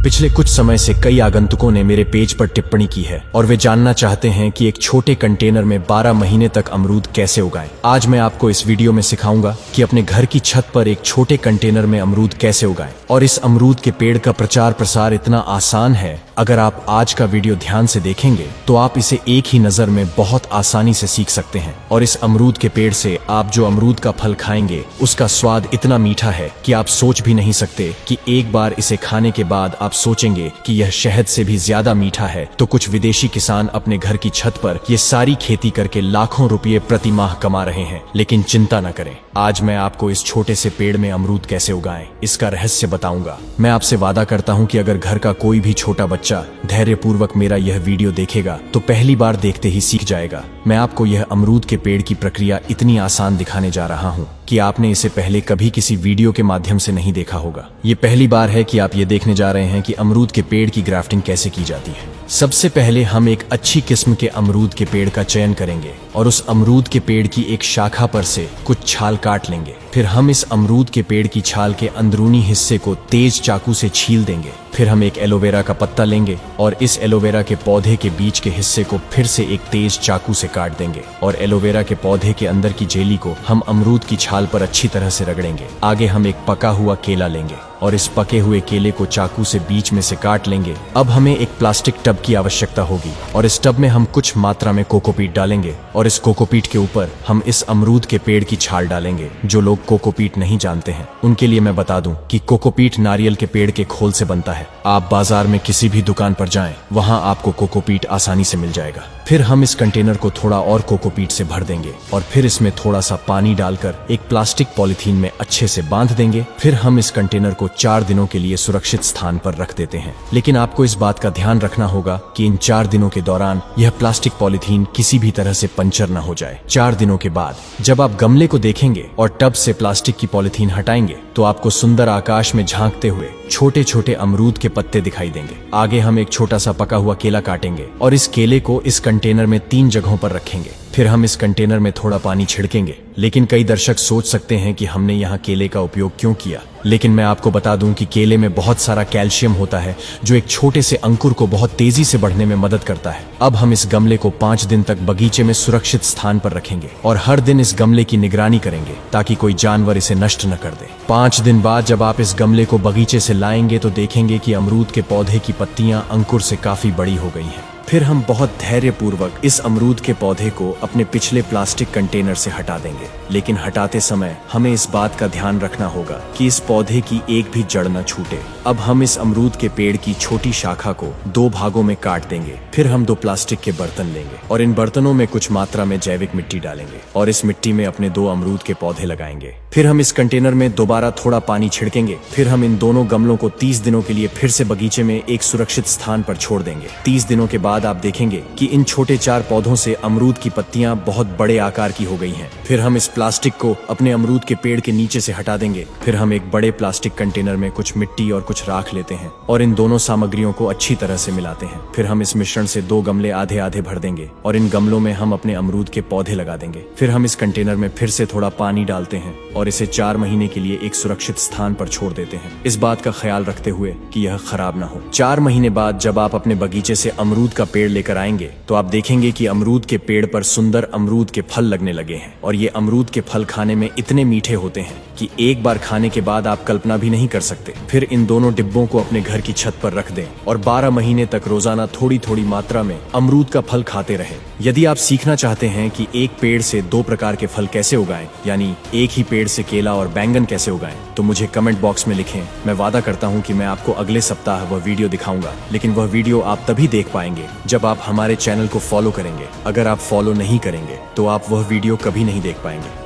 पिछले कुछ समय से कई आगंतुकों ने मेरे पेज पर टिप्पणी की है और वे जानना चाहते हैं कि एक छोटे कंटेनर में 12 महीने तक अमरूद कैसे उगाएं। आज मैं आपको इस वीडियो में सिखाऊंगा कि अपने घर की छत पर एक छोटे कंटेनर में अमरूद कैसे उगाएं। और इस अमरूद के पेड़ का प्रचार प्रसार इतना आसान है, अगर आप आज का वीडियो ध्यान से देखेंगे तो आप इसे एक ही नजर में बहुत आसानी से सीख सकते हैं। और इस अमरूद के पेड़ से आप जो अमरूद का फल खाएंगे उसका स्वाद इतना मीठा है कि आप सोच भी नहीं सकते कि एक बार इसे खाने के बाद आप सोचेंगे कि यह शहद से भी ज्यादा मीठा है। तो कुछ विदेशी किसान अपने घर की छत पर ये सारी खेती करके लाखों रुपये प्रति माह कमा रहे हैं। लेकिन चिंता न करें, आज मैं आपको इस छोटे से पेड़ में अमरूद कैसे उगाएं इसका रहस्य बताऊंगा। मैं आपसे वादा करता हूं कि अगर घर का कोई भी छोटा बच्चा धैर्यपूर्वक मेरा यह वीडियो देखेगा तो पहली बार देखते ही सीख जाएगा। मैं आपको यह अमरूद के पेड़ की प्रक्रिया इतनी आसान दिखाने जा रहा हूं कि आपने इसे पहले कभी किसी वीडियो के माध्यम से नहीं देखा होगा। ये पहली बार है कि आप ये देखने जा रहे हैं कि अमरूद के पेड़ की ग्राफ्टिंग कैसे की जाती है। सबसे पहले हम एक अच्छी किस्म के अमरूद के पेड़ का चयन करेंगे और उस अमरूद के पेड़ की एक शाखा पर से कुछ छाल काट लेंगे। फिर हम इस अमरूद के पेड़ की छाल के अंदरूनी हिस्से को तेज चाकू से छील देंगे। फिर हम एक एलोवेरा का पत्ता लेंगे और इस एलोवेरा के पौधे के बीच के हिस्से को फिर से एक तेज चाकू से काट देंगे और एलोवेरा के पौधे के अंदर की जेली को हम अमरूद की छाल पर अच्छी तरह से रगड़ेंगे। आगे हम एक पका हुआ केला लेंगे और इस पके हुए केले को चाकू से बीच में से काट लेंगे। अब हमें एक प्लास्टिक टब की आवश्यकता होगी और इस टब में हम कुछ मात्रा में कोकोपीट डालेंगे और इस कोकोपीट के ऊपर हम इस अमरूद के पेड़ की छाल डालेंगे। जो लोग कोकोपीट नहीं जानते हैं उनके लिए मैं बता दूं कि कोकोपीट नारियल के पेड़ के खोल से बनता है। आप बाजार में किसी भी दुकान पर जाएं, वहां आपको कोकोपीट आसानी से मिल जाएगा। फिर हम इस कंटेनर को थोड़ा और कोकोपीट से भर देंगे और फिर इसमें थोड़ा सा पानी डालकर एक प्लास्टिक पॉलिथीन में अच्छे से बांध देंगे। फिर हम इस कंटेनर को 4 दिनों के लिए सुरक्षित स्थान पर रख देते हैं। लेकिन आपको इस बात का ध्यान रखना होगा कि इन 4 दिनों के दौरान यह प्लास्टिक पॉलिथीन किसी भी तरह से पंचर न हो जाए। 4 दिनों के बाद जब आप गमले को देखेंगे और टब से प्लास्टिक की पॉलिथीन हटाएंगे तो आपको सुंदर आकाश में झांकते हुए छोटे छोटे अमरूद के पत्ते दिखाई देंगे। आगे हम एक छोटा सा पका हुआ केला काटेंगे और इस केले को इस कंटेनर में 3 जगहों पर रखेंगे। फिर हम इस कंटेनर में थोड़ा पानी छिड़केंगे। लेकिन कई दर्शक सोच सकते हैं कि हमने यहाँ केले का उपयोग क्यों किया। लेकिन मैं आपको बता दूं कि केले में बहुत सारा कैल्शियम होता है जो एक छोटे से अंकुर को बहुत तेजी से बढ़ने में मदद करता है। अब हम इस गमले को 5 दिन तक बगीचे में सुरक्षित स्थान पर रखेंगे और हर दिन इस गमले की निगरानी करेंगे ताकि कोई जानवर इसे नष्ट न कर दे। 5 दिन बाद जब आप इस गमले को बगीचे से लाएंगे तो देखेंगे कि अमरूद के पौधे की पत्तियां अंकुर से काफी बड़ी हो गई हैं। फिर हम बहुत धैर्यपूर्वक इस अमरूद के पौधे को अपने पिछले प्लास्टिक कंटेनर से हटा देंगे। लेकिन हटाते समय हमें इस बात का ध्यान रखना होगा कि इस पौधे की एक भी जड़ न छूटे। अब हम इस अमरूद के पेड़ की छोटी शाखा को 2 भागों में काट देंगे। फिर हम 2 प्लास्टिक के बर्तन लेंगे और इन बर्तनों में कुछ मात्रा में जैविक मिट्टी डालेंगे और इस मिट्टी में अपने 2 अमरूद के पौधे लगाएंगे। फिर हम इस कंटेनर में दोबारा थोड़ा पानी छिड़केंगे। फिर हम इन दोनों गमलों को 30 दिनों के लिए फिर से बगीचे में एक सुरक्षित स्थान पर छोड़ देंगे। 30 दिनों के बाद आप देखेंगे कि इन छोटे 4 पौधों से अमरूद की पत्तियां बहुत बड़े आकार की हो गई हैं। फिर हम इस प्लास्टिक को अपने अमरूद के पेड़ के नीचे से हटा देंगे। फिर हम एक बड़े प्लास्टिक कंटेनर में कुछ मिट्टी और कुछ राख लेते हैं और इन दोनों सामग्रियों को अच्छी तरह से मिलाते हैं। फिर हम इस मिश्रण से 2 गमले आधे आधे भर देंगे और इन गमलों में हम अपने अमरूद के पौधे लगा देंगे। फिर हम इस कंटेनर में फिर से थोड़ा पानी डालते हैं और इसे 4 महीने के लिए एक सुरक्षित स्थान पर छोड़ देते हैं, इस बात का ख्याल रखते हुए कि यह खराब ना हो। 4 महीने बाद जब आप अपने बगीचे से अमरूद का पेड़ लेकर आएंगे तो आप देखेंगे कि अमरूद के पेड़ पर सुंदर अमरूद के फल लगने लगे हैं और ये अमरूद के फल खाने में इतने मीठे होते हैं कि एक बार खाने के बाद आप कल्पना भी नहीं कर सकते। फिर इन दोनों डिब्बों को अपने घर की छत पर रख दें और 12 महीने तक रोजाना थोड़ी थोड़ी मात्रा में अमरूद का फल खाते रहें। यदि आप सीखना चाहते हैं कि एक पेड़ से 2 प्रकार के फल कैसे उगाएं, यानी एक ही पेड़ से केला और बैंगन कैसे उगाएं, तो मुझे कमेंट बॉक्स में लिखें। मैं वादा करता हूं कि मैं आपको अगले सप्ताह वह वीडियो दिखाऊंगा। लेकिन वह वीडियो आप तभी देख पाएंगे जब आप हमारे चैनल को फॉलो करेंगे। अगर आप फॉलो नहीं करेंगे तो आप वह वीडियो कभी नहीं देख पाएंगे।